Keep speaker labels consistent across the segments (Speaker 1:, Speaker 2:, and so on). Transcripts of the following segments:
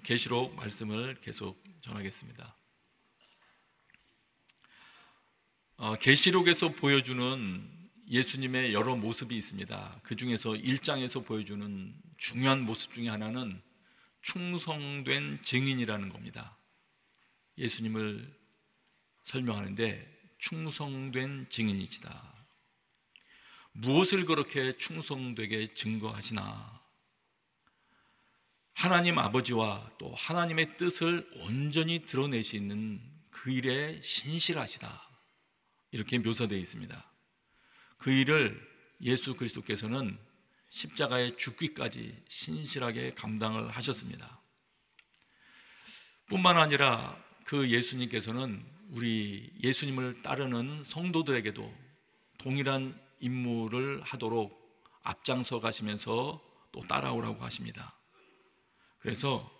Speaker 1: 계시록 말씀을 계속 전하겠습니다. 계시록에서 보여주는 예수님의 여러 모습이 있습니다. 그 중에서 1장에서 보여주는 중요한 모습 중에 하나는 충성된 증인이라는 겁니다. 예수님을 설명하는데 충성된 증인이시다. 무엇을 그렇게 충성되게 증거하시나? 하나님 아버지와 또 하나님의 뜻을 온전히 드러내시는 그 일에 신실하시다, 이렇게 묘사되어 있습니다. 그 일을 예수 그리스도께서는 십자가에 죽기까지 신실하게 감당을 하셨습니다. 뿐만 아니라 그 예수님께서는 우리 예수님을 따르는 성도들에게도 동일한 임무를 하도록 앞장서 가시면서 또 따라오라고 하십니다. 그래서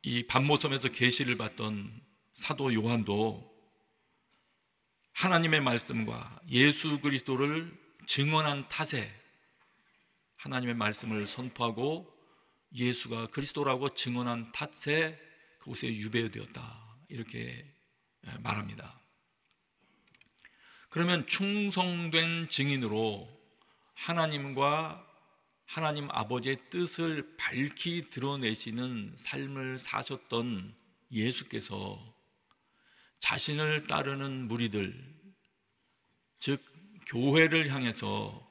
Speaker 1: 이 반모섬에서 계시를 받던 사도 요한도 하나님의 말씀과 예수 그리스도를 증언한 탓에 하나님의 말씀을 선포하고 예수가 그리스도라고 증언한 탓에 그곳에 유배되었다, 이렇게 말합니다. 그러면 충성된 증인으로 하나님과 하나님 아버지의 뜻을 밝히 드러내시는 삶을 사셨던 예수께서 자신을 따르는 무리들, 즉 교회를 향해서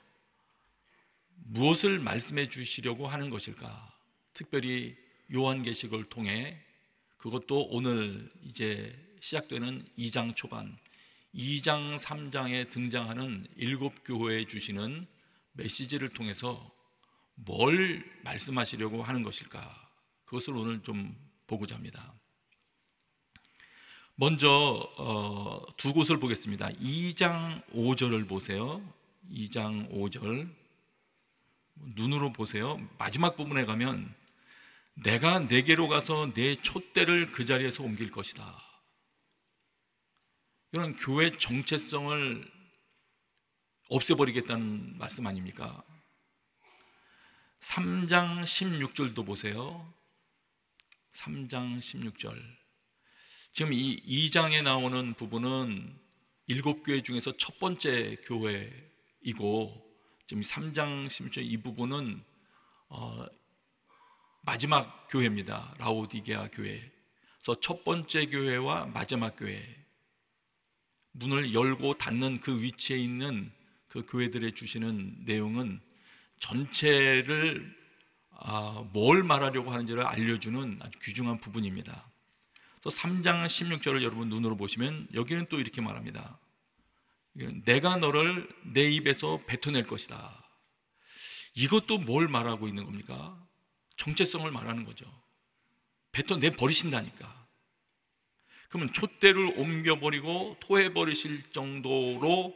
Speaker 1: 무엇을 말씀해 주시려고 하는 것일까? 특별히 요한계시록을 통해, 그것도 오늘 이제 시작되는 2장 초반, 2장 3장에 등장하는 7교회에 주시는 메시지를 통해서 뭘 말씀하시려고 하는 것일까? 그것을 오늘 좀 보고자 합니다. 먼저 두 곳을 보겠습니다. 2장 5절을 보세요. 2장 5절 눈으로 보세요. 마지막 부분에 가면 내가 내게로 가서 내 촛대를 그 자리에서 옮길 것이다. 이런 교회 정체성을 없애버리겠다는 말씀 아닙니까? 3장 16절도 보세요. 3장 16절. 지금 이 2장에 나오는 부분은 7교회 중에서 첫 번째 교회이고, 지금 3장 16절 이 부분은 마지막 교회입니다. 라오디게아 교회. 그래서 첫 번째 교회와 마지막 교회, 문을 열고 닫는 그 위치에 있는 그 교회들에 주시는 내용은 전체를 뭘 말하려고 하는지를 알려주는 아주 귀중한 부분입니다. 그래서 3장 16절을 여러분 눈으로 보시면 여기는 또 이렇게 말합니다. 내가 너를 내 입에서 뱉어낼 것이다. 이것도 뭘 말하고 있는 겁니까? 정체성을 말하는 거죠. 뱉어내 버리신다니까. 그러면 촛대를 옮겨버리고 토해버리실 정도로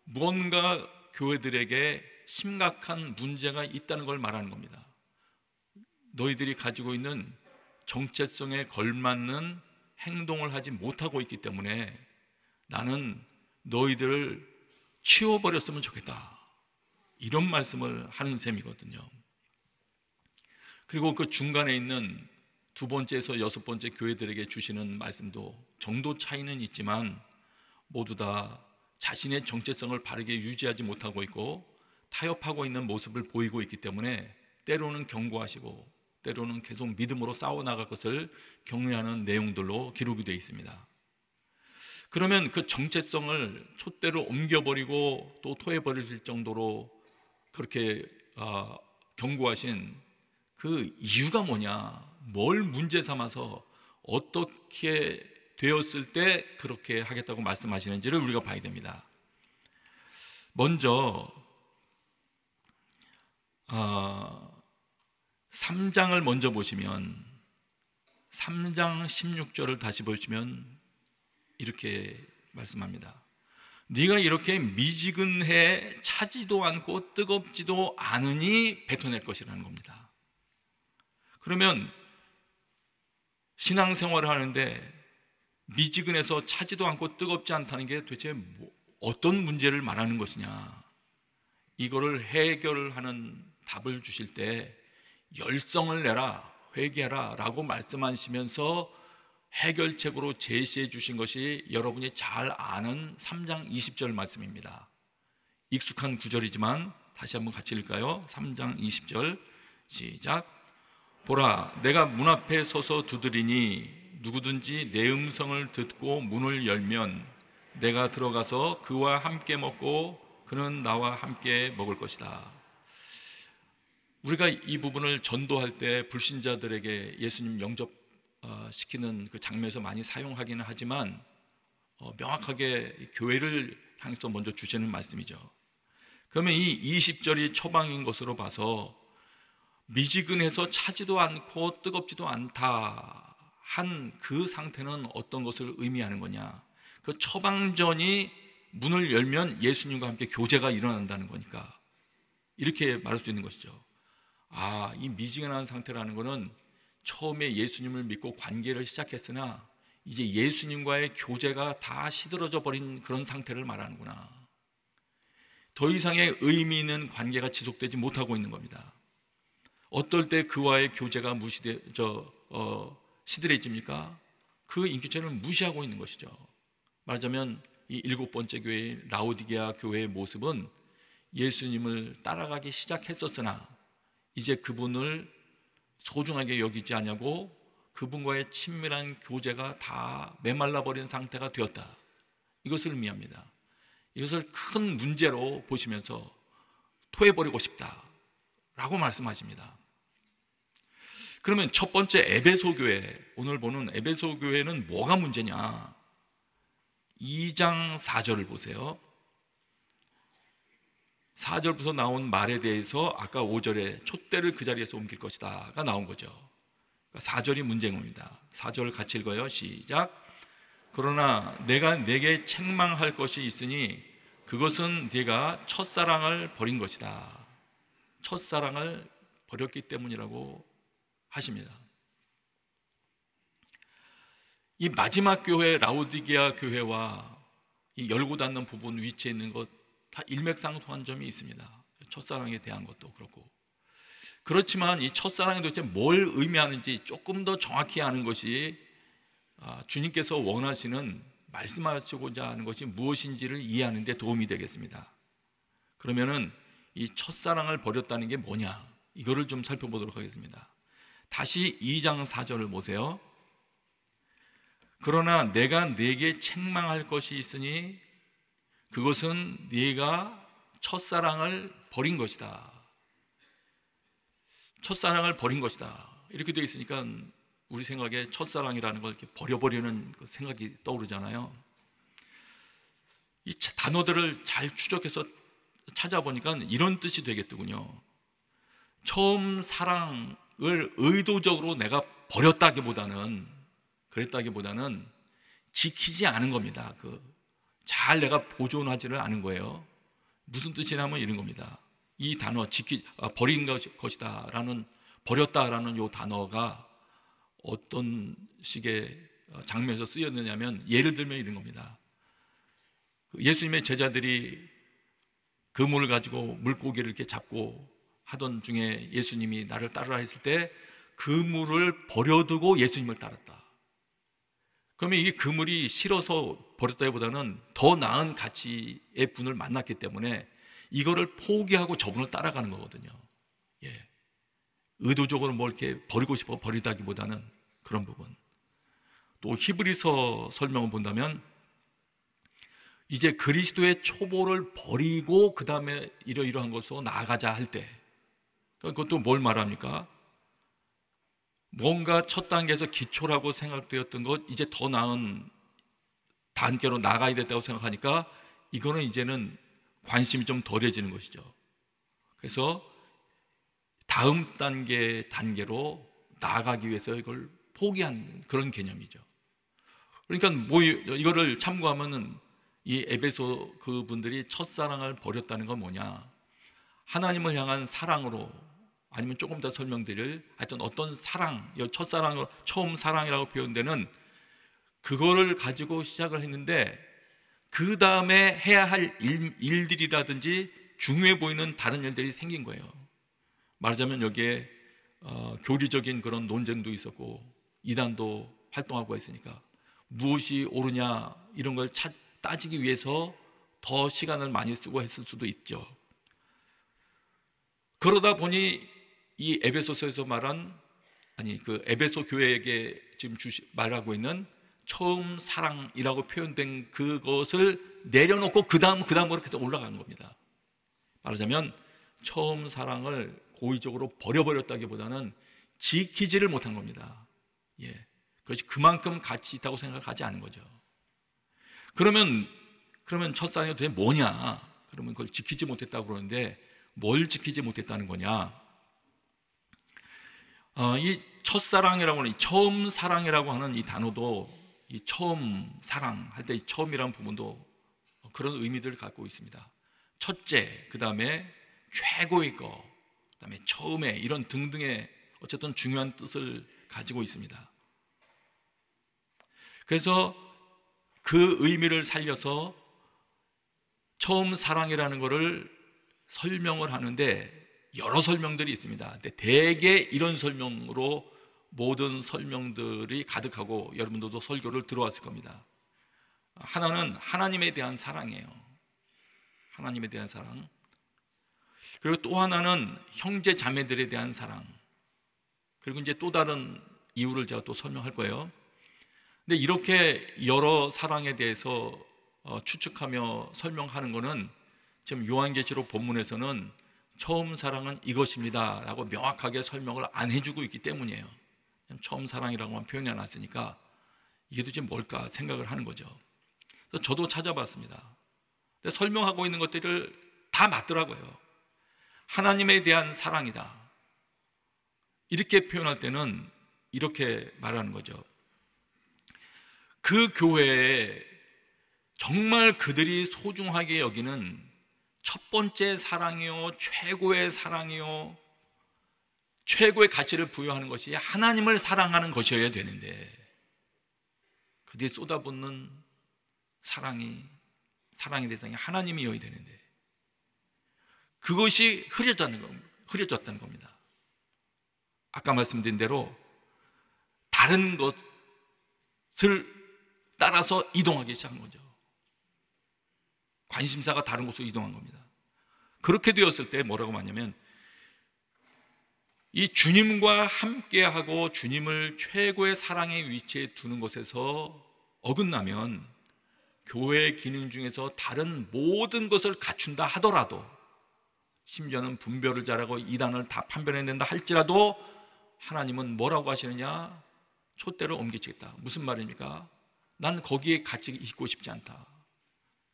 Speaker 1: 무언가 교회들에게 심각한 문제가 있다는 걸 말하는 겁니다. 너희들이 가지고 있는 정체성에 걸맞는 행동을 하지 못하고 있기 때문에 나는 너희들을 치워버렸으면 좋겠다, 이런 말씀을 하는 셈이거든요. 그리고 그 중간에 있는 두 번째에서 여섯 번째 교회들에게 주시는 말씀도 정도 차이는 있지만 모두 다 자신의 정체성을 바르게 유지하지 못하고 있고 타협하고 있는 모습을 보이고 있기 때문에 때로는 경고하시고 때로는 계속 믿음으로 싸워나갈 것을 격려하는 내용들로 기록이 되어 있습니다. 그러면 그 정체성을 촛대로 옮겨버리고 또 토해버릴 정도로 그렇게 경고하신 그 이유가 뭐냐, 뭘 문제 삼아서 어떻게 되었을 때 그렇게 하겠다고 말씀하시는지를 우리가 봐야 됩니다. 먼저 3장을 먼저 보시면 3장 16절을 다시 보시면 이렇게 말씀합니다. 네가 이렇게 미지근해 차지도 않고 뜨겁지도 않으니 뱉어낼 것이라는 겁니다. 그러면 신앙생활을 하는데 미지근해서 차지도 않고 뜨겁지 않다는 게 도대체 어떤 문제를 말하는 것이냐, 이거를 해결하는 답을 주실 때 열성을 내라, 회개하라 라고 말씀하시면서 해결책으로 제시해 주신 것이 여러분이 잘 아는 3장 20절 말씀입니다. 익숙한 구절이지만 다시 한번 같이 읽을까요? 3장 20절 시작. 보라, 내가 문 앞에 서서 두드리니 누구든지 내 음성을 듣고 문을 열면 내가 들어가서 그와 함께 먹고 그는 나와 함께 먹을 것이다. 우리가 이 부분을 전도할 때 불신자들에게 예수님 영접시키는 그 장면에서 많이 사용하기는 하지만 명확하게 교회를 향해서 먼저 주시는 말씀이죠. 그러면 이 20절이 처방인 것으로 봐서 미지근해서 차지도 않고 뜨겁지도 않다 한 그 상태는 어떤 것을 의미하는 거냐? 그 처방전이 문을 열면 예수님과 함께 교제가 일어난다는 거니까 이렇게 말할 수 있는 것이죠. 이 미지근한 상태라는 것은 처음에 예수님을 믿고 관계를 시작했으나 이제 예수님과의 교제가 다 시들어져 버린 그런 상태를 말하는구나. 더 이상의 의미 있는 관계가 지속되지 못하고 있는 겁니다. 어떨 때 그와의 교제가 시들해집니까? 그 인격체를 무시하고 있는 것이죠. 말하자면 이 7번째 교회 라오디게아 교회의 모습은 예수님을 따라가기 시작했었으나 이제 그분을 소중하게 여기지 않냐고 그분과의 친밀한 교제가 다 메말라 버린 상태가 되었다. 이것을 의미합니다. 이것을 큰 문제로 보시면서 토해버리고 싶다라고 말씀하십니다. 그러면 첫 번째 에베소 교회, 오늘 보는 에베소 교회는 뭐가 문제냐? 2장 4절을 보세요. 4절부터 나온 말에 대해서 아까 5절에 촛대를 그 자리에서 옮길 것이다가 나온 거죠. 4절이 문제인 겁니다. 4절 같이 읽어요. 시작. 그러나 내가 네게 책망할 것이 있으니 그것은 네가 첫사랑을 버린 것이다. 첫사랑을 버렸기 때문이라고 하십니다. 이 마지막 교회 라오디게아 교회와 이 열고 닫는 부분 위치에 있는 것 다 일맥상통한 점이 있습니다. 첫사랑에 대한 것도 그렇고. 그렇지만 이 첫사랑이 도대체 뭘 의미하는지 조금 더 정확히 아는 것이 주님께서 원하시는 말씀하시고자 하는 것이 무엇인지를 이해하는 데 도움이 되겠습니다. 그러면은 이 첫사랑을 버렸다는 게 뭐냐? 이거를 좀 살펴보도록 하겠습니다. 다시 2장 4절을 보세요. 그러나 내가 네게 책망할 것이 있으니 그것은 네가 첫사랑을 버린 것이다. 첫사랑을 버린 것이다. 이렇게 되어 있으니까 우리 생각에 첫사랑이라는 걸 이렇게 버려버리는 생각이 떠오르잖아요. 이 단어들을 잘 추적해서 찾아보니까 이런 뜻이 되겠더군요. 처음 사랑을 의도적으로 내가 버렸다기보다는 지키지 않은 겁니다. 잘 내가 보존하지를 않은 거예요. 무슨 뜻이냐면 이런 겁니다. 이 단어 버린 것이다 라는 버렸다라는 이 단어가 어떤 식의 장면에서 쓰였느냐면 예를 들면 이런 겁니다. 예수님의 제자들이 그물을 가지고 물고기를 이렇게 잡고 하던 중에 예수님이 나를 따르라 했을 때 그물을 버려두고 예수님을 따랐다. 그러면 이게 그물이 싫어서 버렸다기보다는 더 나은 가치의 분을 만났기 때문에 이거를 포기하고 저분을 따라가는 거거든요. 의도적으로 뭘 이렇게 버리고 싶어 버리다기보다는 그런 부분. 또 히브리서 설명을 본다면 이제 그리스도의 초보를 버리고 그 다음에 이러이러한 것으로 나아가자 할 때, 그것도 뭘 말합니까? 뭔가 첫 단계에서 기초라고 생각되었던 것 이제 더 나은 단계로 나가야 됐다고 생각하니까 이거는 이제는 관심이 좀 덜해지는 것이죠. 그래서 다음 단계로 나아가기 위해서 이걸 포기한 그런 개념이죠. 그러니까 이거를 참고하면은 이 에베소 그분들이 첫사랑을 버렸다는 건 뭐냐? 하나님을 향한 사랑으로, 아니면 조금 더 설명드릴 하여튼 어떤 사랑, 첫사랑으로, 처음 사랑이라고 표현되는 그거를 가지고 시작을 했는데 그 다음에 해야 할 일들이라든지 중요해 보이는 다른 일들이 생긴 거예요. 말하자면 여기에 교리적인 그런 논쟁도 있었고 이단도 활동하고 했으니까 무엇이 옳으냐 이런 걸 따지기 위해서 더 시간을 많이 쓰고 했을 수도 있죠. 그러다 보니 이 에베소서에서 말한 그 에베소 교회에게 지금 말하고 있는 처음 사랑이라고 표현된 그것을 내려놓고 그 다음으로 계속 올라간 겁니다. 말하자면 처음 사랑을 고의적으로 버려버렸다기보다는 지키지를 못한 겁니다. 그것이 그만큼 가치 있다고 생각하지 않은 거죠. 그러면 첫사랑이 도대체 뭐냐? 그러면 그걸 지키지 못했다고 그러는데 뭘 지키지 못했다는 거냐? 이 첫사랑이라고 하는 처음 사랑이라고 하는 이 단어도 이 처음 사랑할 때 이 처음이라는 부분도 그런 의미들을 갖고 있습니다. 첫째, 그 다음에 최고의 거, 그 다음에 처음에 이런 등등의 어쨌든 중요한 뜻을 가지고 있습니다. 그래서 그 의미를 살려서 처음 사랑이라는 것을 설명을 하는데 여러 설명들이 있습니다. 근데 대개 이런 설명으로 모든 설명들이 가득하고 여러분들도 설교를 들어왔을 겁니다. 하나는 하나님에 대한 사랑이에요. 하나님에 대한 사랑. 그리고 또 하나는 형제 자매들에 대한 사랑. 그리고 이제 또 다른 이유를 제가 또 설명할 거예요. 근데 이렇게 여러 사랑에 대해서 추측하며 설명하는 것은 지금 요한계시록 본문에서는 처음 사랑은 이것입니다 라고 명확하게 설명을 안 해주고 있기 때문이에요. 처음 사랑이라고만 표현해 놨으니까 이게 도대체 뭘까 생각을 하는 거죠. 그래서 저도 찾아봤습니다. 근데 설명하고 있는 것들을 다 맞더라고요. 하나님에 대한 사랑이다 이렇게 표현할 때는 이렇게 말하는 거죠. 그 교회에 정말 그들이 소중하게 여기는 첫 번째 사랑이요, 최고의 사랑이요, 최고의 가치를 부여하는 것이 하나님을 사랑하는 것이어야 되는데 그들이 쏟아붓는 사랑의 대상이 하나님이어야 되는데 그것이 흐려졌다는 겁니다. 아까 말씀드린 대로 다른 것을 따라서 이동하기 시작한 거죠. 관심사가 다른 곳으로 이동한 겁니다. 그렇게 되었을 때 뭐라고 하냐면 이 주님과 함께하고 주님을 최고의 사랑의 위치에 두는 것에서 어긋나면 교회의 기능 중에서 다른 모든 것을 갖춘다 하더라도 심지어는 분별을 잘하고 이단을 다 판별해낸다 할지라도 하나님은 뭐라고 하시느냐? 촛대를 옮기시겠다. 무슨 말입니까? 난 거기에 같이 있고 싶지 않다.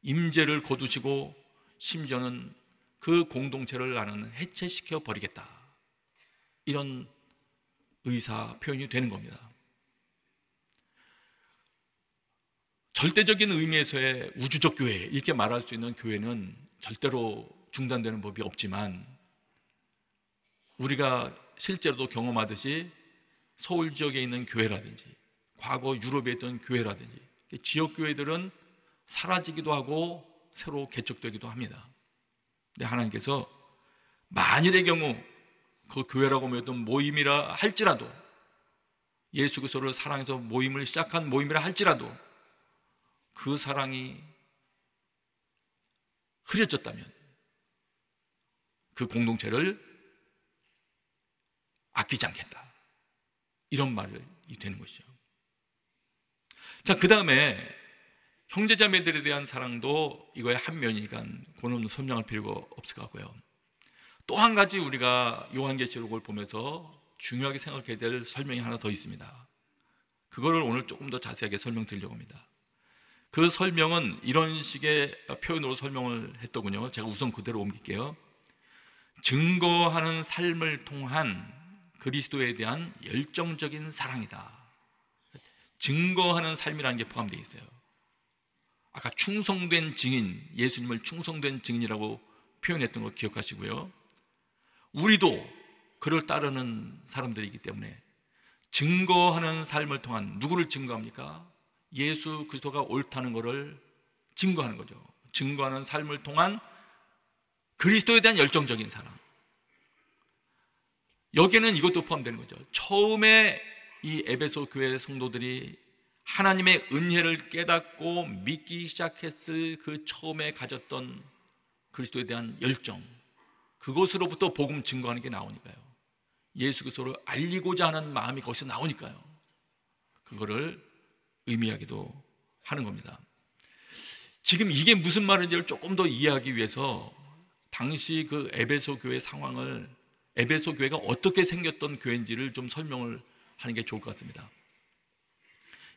Speaker 1: 임재를 거두시고 심지어는 그 공동체를 나는 해체시켜 버리겠다. 이런 의사 표현이 되는 겁니다. 절대적인 의미에서의 우주적 교회 이렇게 말할 수 있는 교회는 절대로 중단되는 법이 없지만 우리가 실제로도 경험하듯이 서울 지역에 있는 교회라든지 과거 유럽에 있던 교회라든지 지역 교회들은 사라지기도 하고 새로 개척되기도 합니다. 근데 하나님께서 만일의 경우 그 교회라고 하던 모임이라 할지라도 예수 그리스도를 사랑해서 모임을 시작한 모임이라 할지라도 그 사랑이 흐려졌다면 그 공동체를 아끼지 않겠다. 이런 말이 되는 것이죠. 자, 그 다음에 형제자매들에 대한 사랑도 이거의 한 면이니까 그는 설명할 필요가 없을 것 같고요. 또 한 가지 우리가 요한계시록을 보면서 중요하게 생각해야 될 설명이 하나 더 있습니다. 그거를 오늘 조금 더 자세하게 설명드리려고 합니다. 그 설명은 이런 식의 표현으로 설명을 했더군요. 제가 우선 그대로 옮길게요. 증거하는 삶을 통한 그리스도에 대한 열정적인 사랑이다. 증거하는 삶이라는 게 포함되어 있어요. 아까 충성된 증인, 예수님을 충성된 증인이라고 표현했던 거 기억하시고요. 우리도 그를 따르는 사람들이기 때문에 증거하는 삶을 통한, 누구를 증거합니까? 예수 그리스도가 옳다는 것을 증거하는 거죠. 증거하는 삶을 통한 그리스도에 대한 열정적인 사랑. 여기에는 이것도 포함되는 거죠. 처음에 이 에베소 교회 성도들이 하나님의 은혜를 깨닫고 믿기 시작했을 그 처음에 가졌던 그리스도에 대한 열정, 그것으로부터 복음 증거하는 게 나오니까요. 예수 그리스도를 알리고자 하는 마음이 거기서 나오니까요. 그거를 의미하기도 하는 겁니다. 지금 이게 무슨 말인지를 조금 더 이해하기 위해서 당시 그 에베소 교회 상황을, 에베소 교회가 어떻게 생겼던 교회인지를 좀 설명을 하는 게 좋을 것 같습니다.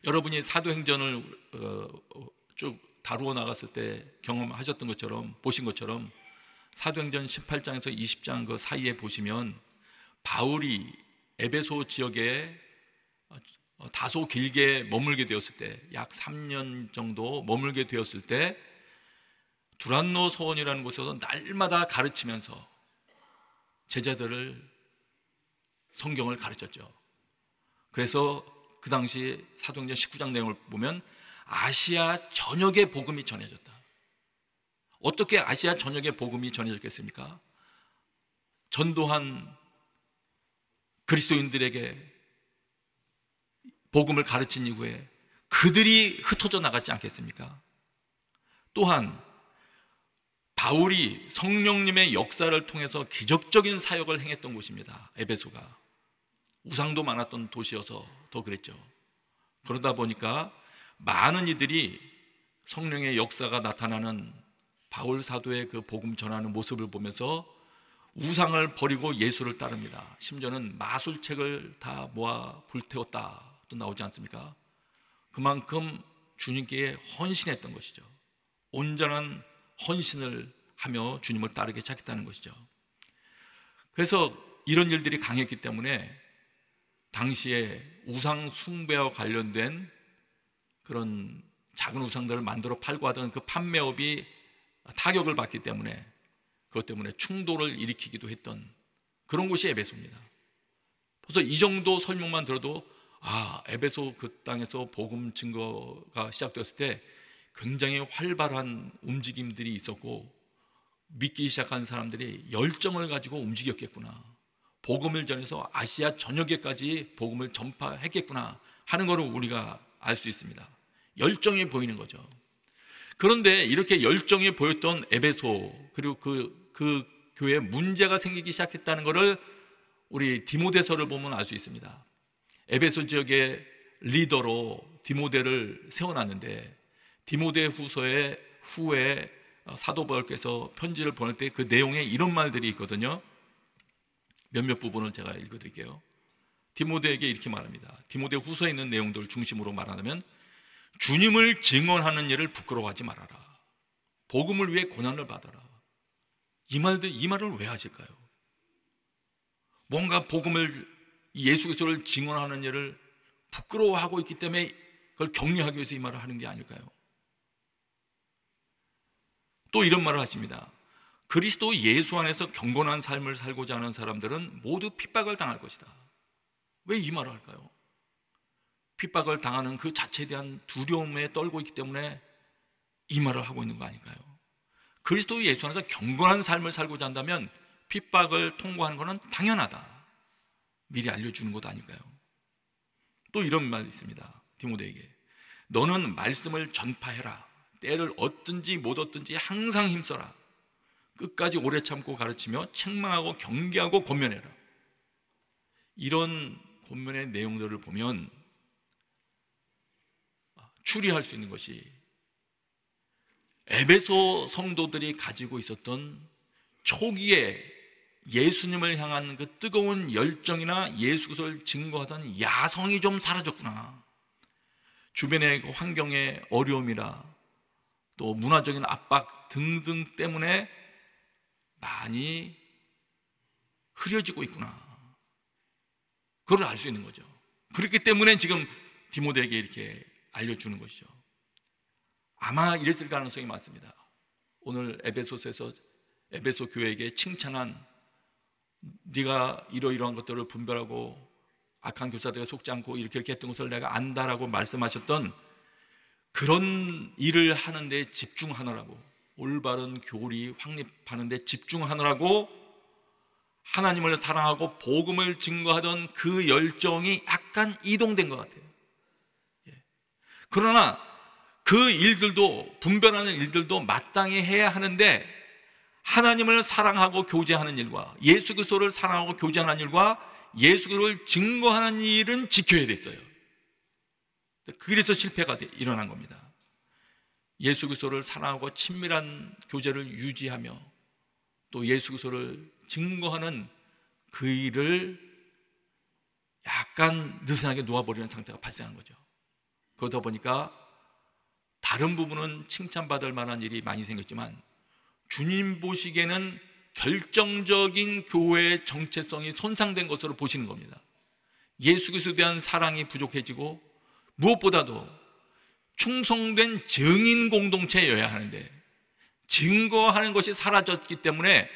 Speaker 1: 여러분이 사도행전을 쭉 다루어 나갔을 때 경험하셨던 것처럼, 보신 것처럼 사도행전 18장에서 20장 그 사이에 보시면 바울이 에베소 지역에 다소 길게 머물게 되었을 때, 약 3년 정도 머물게 되었을 때 두란노 서원이라는 곳에서 날마다 가르치면서 제자들을 성경을 가르쳤죠. 그래서 그 당시 사도행전 19장 내용을 보면 아시아 전역에 복음이 전해졌다. 어떻게 아시아 전역에 복음이 전해졌겠습니까? 전도한 그리스도인들에게 복음을 가르친 이후에 그들이 흩어져 나갔지 않겠습니까? 또한 바울이 성령님의 역사를 통해서 기적적인 사역을 행했던 곳입니다. 에베소가 우상도 많았던 도시여서 더 그랬죠. 그러다 보니까 많은 이들이 성령의 역사가 나타나는 바울 사도의 그 복음 전하는 모습을 보면서 우상을 버리고 예수를 따릅니다. 심지어는 마술책을 다 모아 불태웠다 또 나오지 않습니까? 그만큼 주님께 헌신했던 것이죠. 온전한 헌신을 하며 주님을 따르게 시작했다는 것이죠. 그래서 이런 일들이 강했기 때문에 당시에 우상 숭배와 관련된 그런 작은 우상들을 만들어 팔고 하던 그 판매업이 타격을 받기 때문에, 그것 때문에 충돌을 일으키기도 했던 그런 곳이 에베소입니다. 그래서 이 정도 설명만 들어도 에베소 그 땅에서 복음 증거가 시작되었을 때 굉장히 활발한 움직임들이 있었고 믿기 시작한 사람들이 열정을 가지고 움직였겠구나, 복음을 전해서 아시아 전역에까지 복음을 전파했겠구나 하는 것을 우리가 알 수 있습니다. 열정이 보이는 거죠. 그런데 이렇게 열정이 보였던 에베소, 그리고 그 교회에 문제가 생기기 시작했다는 것을 우리 디모데서를 보면 알 수 있습니다. 에베소 지역의 리더로 디모데를 세워놨는데, 디모데 후서의 후에 사도 바울께서 편지를 보낼 때 그 내용에 이런 말들이 있거든요. 몇몇 부분을 제가 읽어드릴게요. 디모데에게 이렇게 말합니다. 디모데 후서에 있는 내용들을 중심으로 말하자면, 주님을 증언하는 일을 부끄러워하지 말아라. 복음을 위해 고난을 받아라. 이 말을 왜 하실까요? 뭔가 복음을, 예수 그리스도를 증언하는 일을 부끄러워하고 있기 때문에 그걸 격려하기 위해서 이 말을 하는 게 아닐까요? 또 이런 말을 하십니다. 그리스도 예수 안에서 경건한 삶을 살고자 하는 사람들은 모두 핍박을 당할 것이다. 왜 이 말을 할까요? 핍박을 당하는 그 자체에 대한 두려움에 떨고 있기 때문에 이 말을 하고 있는 거 아닐까요? 그리스도 예수 안에서 경건한 삶을 살고자 한다면 핍박을 통과하는 것은 당연하다, 미리 알려주는 것 아닐까요? 또 이런 말이 있습니다. 디모데에게, 너는 말씀을 전파해라. 때를 얻든지 못 얻든지 항상 힘써라. 끝까지 오래 참고 가르치며 책망하고 경계하고 권면해라. 이런 권면의 내용들을 보면 추리할 수 있는 것이 에베소 성도들이 가지고 있었던 초기에 예수님을 향한 그 뜨거운 열정이나 예수 그리스도를 증거하던 야성이 좀 사라졌구나. 주변의 그 환경의 어려움이라 또 문화적인 압박 등등 때문에 많이 흐려지고 있구나. 그걸 알 수 있는 거죠. 그렇기 때문에 지금 디모데에게 이렇게 알려주는 것이죠. 아마 이랬을 가능성이 많습니다. 오늘 에베소서에서 에베소 교회에게 칭찬한, 네가 이러이러한 것들을 분별하고 악한 교사들에 속지 않고 이렇게 했던 것을 내가 안다라고 말씀하셨던 그런 일을 하는 데 집중하느라고, 올바른 교리 확립하는 데 집중하느라고 하나님을 사랑하고 복음을 증거하던 그 열정이 약간 이동된 것 같아요. 그러나 그 일들도, 분별하는 일들도 마땅히 해야 하는데, 하나님을 사랑하고 교제하는 일과 예수 그리스도를 사랑하고 교제하는 일과 예수 그리스도를 증거하는 일은 지켜야 됐어요. 그래서 실패가 일어난 겁니다. 예수 그리스도를 사랑하고 친밀한 교제를 유지하며 또 예수 그리스도를 증거하는 그 일을 약간 느슨하게 놓아버리는 상태가 발생한 거죠. 그러다 보니까 다른 부분은 칭찬받을 만한 일이 많이 생겼지만 주님 보시기에는 결정적인 교회의 정체성이 손상된 것으로 보시는 겁니다. 예수 그리스도에 대한 사랑이 부족해지고 무엇보다도 충성된 증인 공동체여야 하는데 증거하는 것이 사라졌기 때문에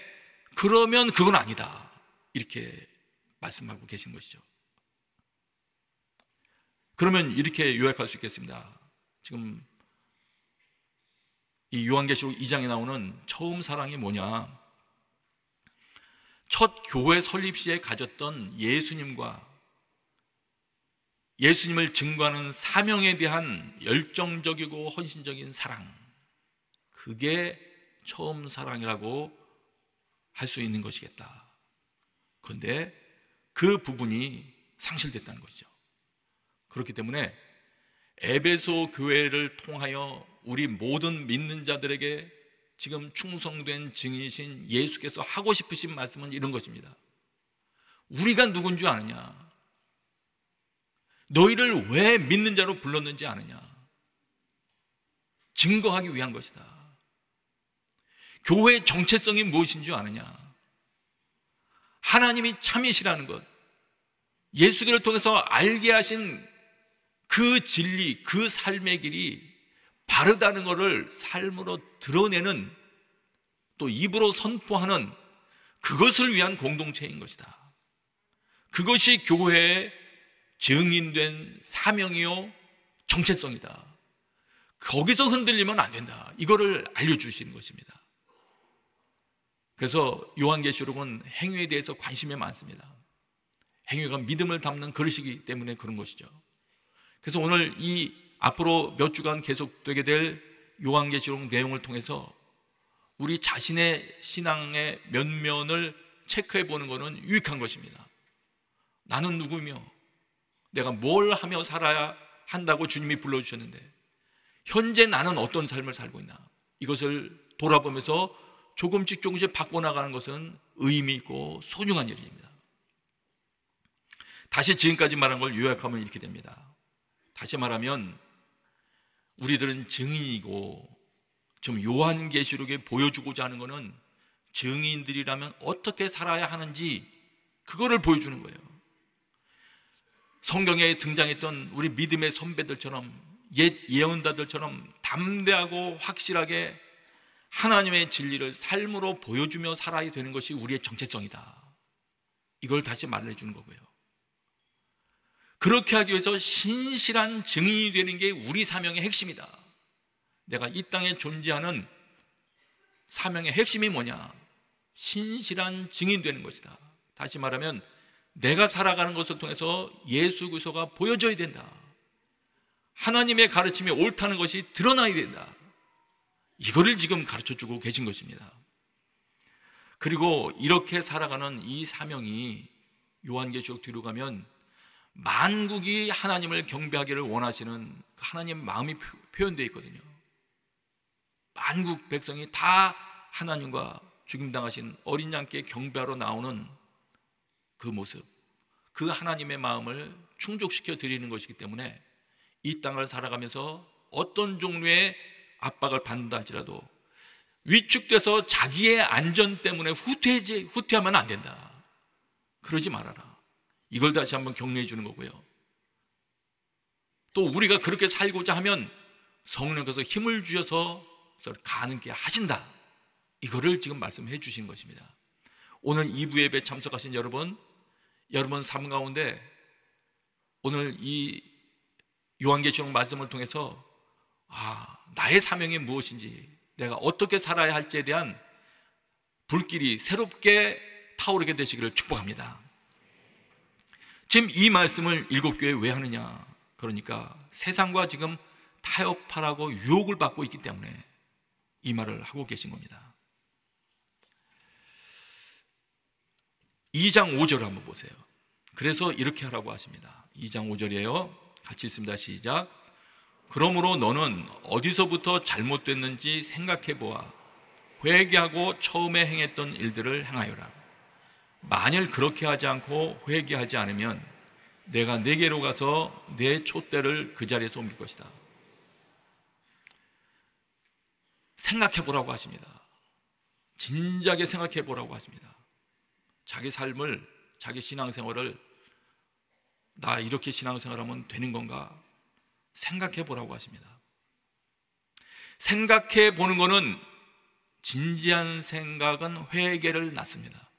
Speaker 1: 그러면 그건 아니다, 이렇게 말씀하고 계신 것이죠. 그러면 이렇게 요약할 수 있겠습니다. 지금 이 요한계시록 2장에 나오는 처음 사랑이 뭐냐? 첫 교회 설립 시에 가졌던 예수님과 예수님을 증거하는 사명에 대한 열정적이고 헌신적인 사랑, 그게 처음 사랑이라고 할 수 있는 것이겠다. 그런데 그 부분이 상실됐다는 것이죠. 그렇기 때문에 에베소 교회를 통하여 우리 모든 믿는 자들에게 지금 충성된 증인이신 예수께서 하고 싶으신 말씀은 이런 것입니다. 우리가 누군 줄 아느냐? 너희를 왜 믿는 자로 불렀는지 아느냐? 증거하기 위한 것이다. 교회의 정체성이 무엇인 줄 아느냐? 하나님이 참이시라는 것, 예수를 통해서 알게 하신 그 진리, 그 삶의 길이 바르다는 것을 삶으로 드러내는, 또 입으로 선포하는 그것을 위한 공동체인 것이다. 그것이 교회의 증인된 사명이요 정체성이다. 거기서 흔들리면 안 된다, 이거를 알려주시는 것입니다. 그래서 요한계시록은 행위에 대해서 관심이 많습니다. 행위가 믿음을 담는 그릇이기 때문에 그런 것이죠. 그래서 오늘 이 앞으로 몇 주간 계속되게 될 요한계시록 내용을 통해서 우리 자신의 신앙의 면면을 체크해 보는 것은 유익한 것입니다. 나는 누구며 내가 뭘 하며 살아야 한다고 주님이 불러주셨는데 현재 나는 어떤 삶을 살고 있나, 이것을 돌아보면서 조금씩 바꿔나가는 것은 의미 있고 소중한 일입니다. 다시 지금까지 말한 걸 요약하면 이렇게 됩니다. 다시 말하면 우리들은 증인이고, 지금 요한계시록에 보여주고자 하는 것은 증인들이라면 어떻게 살아야 하는지 그거를 보여주는 거예요. 성경에 등장했던 우리 믿음의 선배들처럼, 옛 예언자들처럼 담대하고 확실하게 하나님의 진리를 삶으로 보여주며 살아야 되는 것이 우리의 정체성이다, 이걸 다시 말해주는 거고요. 그렇게 하기 위해서 신실한 증인이 되는 게 우리 사명의 핵심이다. 내가 이 땅에 존재하는 사명의 핵심이 뭐냐? 신실한 증인 되는 것이다. 다시 말하면 내가 살아가는 것을 통해서 예수 그리스도가 보여져야 된다. 하나님의 가르침이 옳다는 것이 드러나야 된다. 이거를 지금 가르쳐주고 계신 것입니다. 그리고 이렇게 살아가는 이 사명이 요한계시록 뒤로 가면 만국이 하나님을 경배하기를 원하시는 하나님의 마음이 표현되어 있거든요. 만국 백성이 다 하나님과 죽임당하신 어린 양께 경배하러 나오는 그 모습, 그 하나님의 마음을 충족시켜 드리는 것이기 때문에 이 땅을 살아가면서 어떤 종류의 압박을 받는다 할지라도 위축돼서 자기의 안전 때문에 후퇴하면 안 된다. 그러지 말아라. 이걸 다시 한번 격려해 주는 거고요. 또 우리가 그렇게 살고자 하면 성령께서 힘을 주셔서 가능케 하신다. 이거를 지금 말씀해 주신 것입니다. 오늘 2부 예배 참석하신 여러분 삶 가운데 오늘 이 요한계시록 말씀을 통해서 나의 사명이 무엇인지, 내가 어떻게 살아야 할지에 대한 불길이 새롭게 타오르게 되시기를 축복합니다. 지금 이 말씀을 일곱 교회에 왜 하느냐? 그러니까 세상과 지금 타협하라고 유혹을 받고 있기 때문에 이 말을 하고 계신 겁니다. 2장 5절을 한번 보세요. 그래서 이렇게 하라고 하십니다. 2장 5절이에요. 같이 읽습니다. 시작. 그러므로 너는 어디서부터 잘못됐는지 생각해보아 회개하고 처음에 행했던 일들을 행하여라. 만일 그렇게 하지 않고 회개하지 않으면 내가 네게로 가서 내 촛대를 그 자리에서 옮길 것이다. 생각해보라고 하십니다. 진지하게 생각해보라고 하십니다. 자기 삶을, 자기 신앙생활을 나 이렇게 신앙생활하면 되는 건가? 생각해보라고 하십니다. 생각해보는 것은 진지한 생각은 회개를 낳습니다.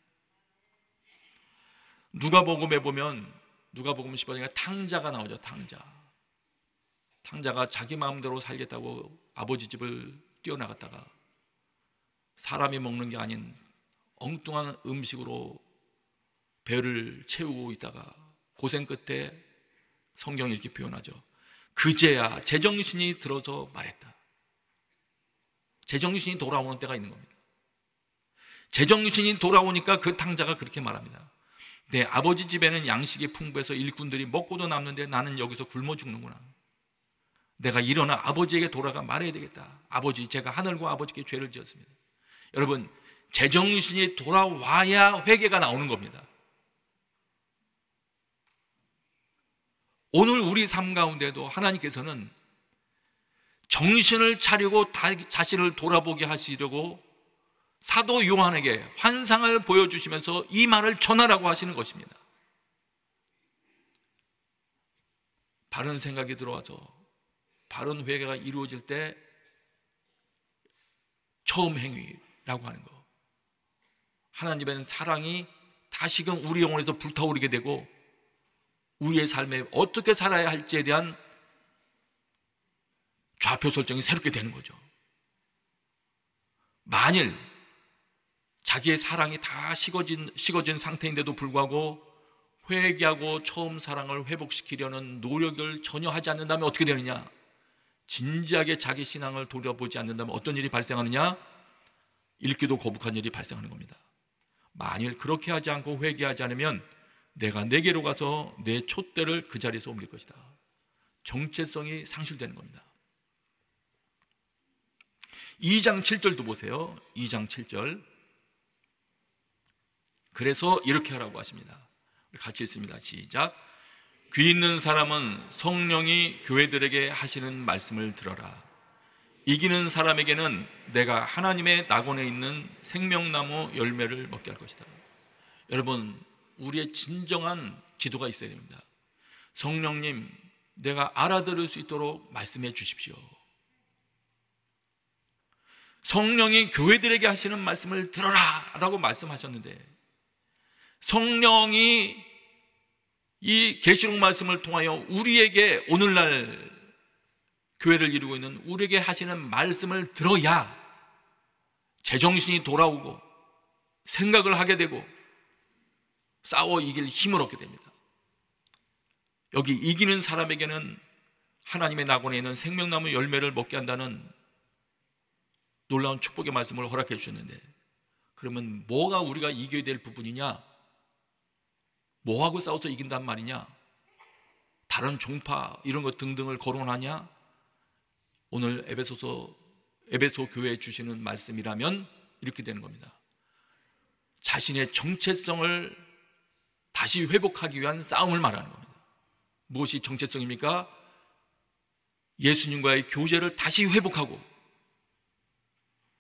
Speaker 1: 누가복음에 보면 누가복음 15장에 탕자가 나오죠. 탕자가 자기 마음대로 살겠다고 아버지 집을 뛰어나갔다가 사람이 먹는 게 아닌 엉뚱한 음식으로 배를 채우고 있다가 고생 끝에 성경이 이렇게 표현하죠. 그제야 제정신이 들어서 말했다. 제정신이 돌아오는 때가 있는 겁니다. 제정신이 돌아오니까 그 탕자가 그렇게 말합니다. 내 아버지 집에는 양식이 풍부해서 일꾼들이 먹고도 남는데 나는 여기서 굶어 죽는구나. 내가 일어나 아버지에게 돌아가 말해야 되겠다. 아버지, 제가 하늘과 아버지께 죄를 지었습니다. 여러분, 제정신이 돌아와야 회개가 나오는 겁니다. 오늘 우리 삶 가운데도 하나님께서는 정신을 차리고 자신을 돌아보게 하시려고 사도 요한에게 환상을 보여주시면서 이 말을 전하라고 하시는 것입니다. 바른 생각이 들어와서 바른 회개가 이루어질 때 처음 행위라고 하는 거. 하나님의 사랑이 다시금 우리 영혼에서 불타오르게 되고 우리의 삶에 어떻게 살아야 할지에 대한 좌표 설정이 새롭게 되는 거죠. 만일 자기의 사랑이 다 식어진 상태인데도 불구하고 회개하고 처음 사랑을 회복시키려는 노력을 전혀 하지 않는다면 어떻게 되느냐? 진지하게 자기 신앙을 돌아보지 않는다면 어떤 일이 발생하느냐? 읽기도 거북한 일이 발생하는 겁니다. 만일 그렇게 하지 않고 회개하지 않으면 내가 네게로 가서 내 촛대를 그 자리에서 옮길 것이다. 정체성이 상실되는 겁니다. 2장 7절도 보세요. 2장 7절. 그래서 이렇게 하라고 하십니다. 같이 읽습니다. 시작. 귀 있는 사람은 성령이 교회들에게 하시는 말씀을 들어라. 이기는 사람에게는 내가 하나님의 낙원에 있는 생명나무 열매를 먹게 할 것이다. 여러분, 우리의 진정한 기도가 있어야 됩니다. 성령님, 내가 알아들을 수 있도록 말씀해 주십시오. 성령이 교회들에게 하시는 말씀을 들어라 라고 말씀하셨는데 성령이 이 계시록 말씀을 통하여 우리에게 오늘날 교회를 이루고 있는 우리에게 하시는 말씀을 들어야 제정신이 돌아오고 생각을 하게 되고 싸워 이길 힘을 얻게 됩니다. 여기 이기는 사람에게는 하나님의 낙원에 있는 생명나무 열매를 먹게 한다는 놀라운 축복의 말씀을 허락해 주셨는데, 그러면 뭐가 우리가 이겨야 될 부분이냐? 뭐하고 싸워서 이긴단 말이냐? 다른 종파 이런 것 등등을 거론하냐? 오늘 에베소 교회에 주시는 말씀이라면 이렇게 되는 겁니다. 자신의 정체성을 다시 회복하기 위한 싸움을 말하는 겁니다. 무엇이 정체성입니까? 예수님과의 교제를 다시 회복하고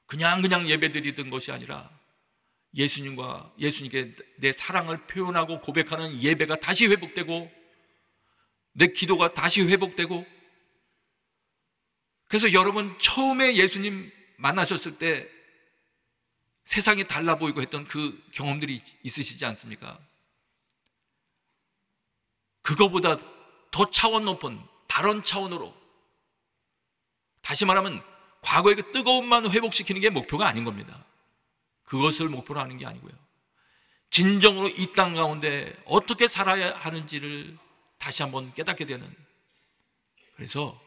Speaker 1: 그냥 예배드리던 것이 아니라 예수님께 내 사랑을 표현하고 고백하는 예배가 다시 회복되고 내 기도가 다시 회복되고. 그래서 여러분, 처음에 예수님 만나셨을 때 세상이 달라 보이고 했던 그 경험들이 있으시지 않습니까? 그거보다 더 차원 높은 다른 차원으로, 다시 말하면 과거의 그 뜨거움만 회복시키는 게 목표가 아닌 겁니다. 그것을 목표로 하는 게 아니고요, 진정으로 이 땅 가운데 어떻게 살아야 하는지를 다시 한번 깨닫게 되는, 그래서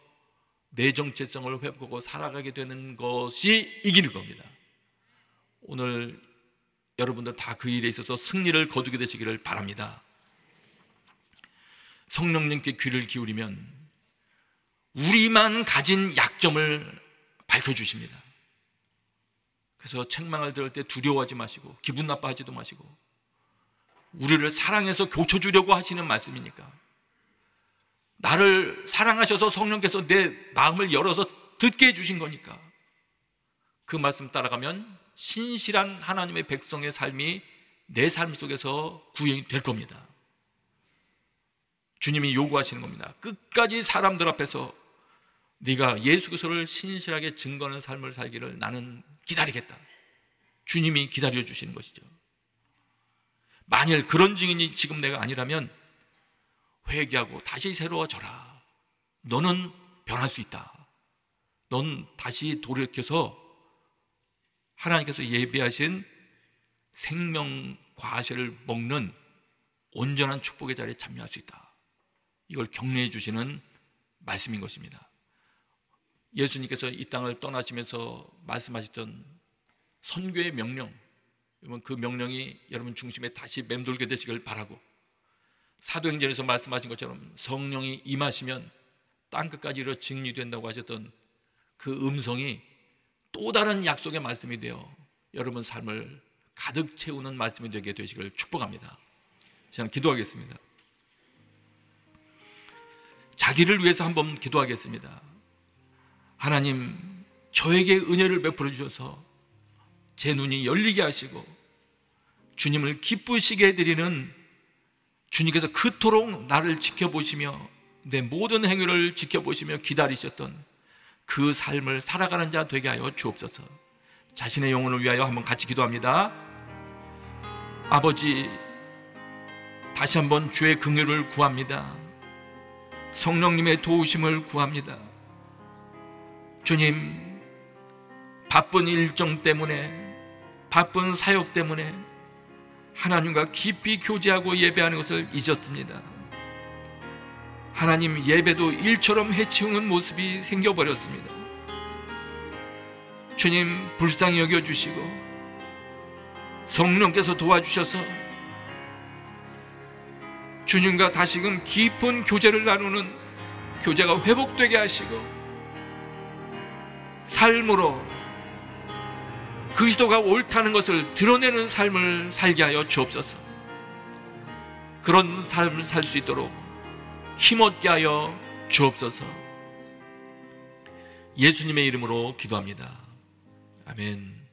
Speaker 1: 내 정체성을 회복하고 살아가게 되는 것이 이기는 겁니다. 오늘 여러분들 다 그 일에 있어서 승리를 거두게 되시기를 바랍니다. 성령님께 귀를 기울이면 우리만 가진 약점을 밝혀주십니다. 그래서 책망을 들을 때 두려워하지 마시고 기분 나빠하지도 마시고, 우리를 사랑해서 고쳐주려고 하시는 말씀이니까, 나를 사랑하셔서 성령께서 내 마음을 열어서 듣게 해주신 거니까 그 말씀 따라가면 신실한 하나님의 백성의 삶이 내 삶 속에서 구현이 될 겁니다. 주님이 요구하시는 겁니다. 끝까지 사람들 앞에서 네가 예수 그리스도를 신실하게 증거하는 삶을 살기를 나는 기다리겠다. 주님이 기다려주시는 것이죠. 만일 그런 증인이 지금 내가 아니라면 회개하고 다시 새로워져라. 너는 변할 수 있다. 넌 다시 돌이켜서 하나님께서 예비하신 생명 과실을 먹는 온전한 축복의 자리에 참여할 수 있다. 이걸 격려해 주시는 말씀인 것입니다. 예수님께서 이 땅을 떠나시면서 말씀하셨던 선교의 명령, 그 명령이 여러분 중심에 다시 맴돌게 되시길 바라고, 사도행전에서 말씀하신 것처럼 성령이 임하시면 땅끝까지 이르러 증인이 된다고 하셨던 그 음성이 또 다른 약속의 말씀이 되어 여러분 삶을 가득 채우는 말씀이 되게 되시길 축복합니다. 저는 기도하겠습니다. 자기를 위해서 한번 기도하겠습니다. 하나님, 저에게 은혜를 베풀어 주셔서 제 눈이 열리게 하시고 주님을 기쁘시게 해드리는, 주님께서 그토록 나를 지켜보시며 내 모든 행위를 지켜보시며 기다리셨던 그 삶을 살아가는 자 되게 하여 주옵소서. 자신의 영혼을 위하여 한번 같이 기도합니다. 아버지, 다시 한번 주의 긍휼을 구합니다. 성령님의 도우심을 구합니다. 주님, 바쁜 일정 때문에, 바쁜 사역 때문에 하나님과 깊이 교제하고 예배하는 것을 잊었습니다. 하나님, 예배도 일처럼 해치우는 모습이 생겨버렸습니다. 주님, 불쌍히 여겨주시고 성령께서 도와주셔서 주님과 다시금 깊은 교제를 나누는 교제가 회복되게 하시고 삶으로 그리스도가 옳다는 것을 드러내는 삶을 살게 하여 주옵소서. 그런 삶을 살 수 있도록 힘없게 하여 주옵소서. 예수님의 이름으로 기도합니다. 아멘.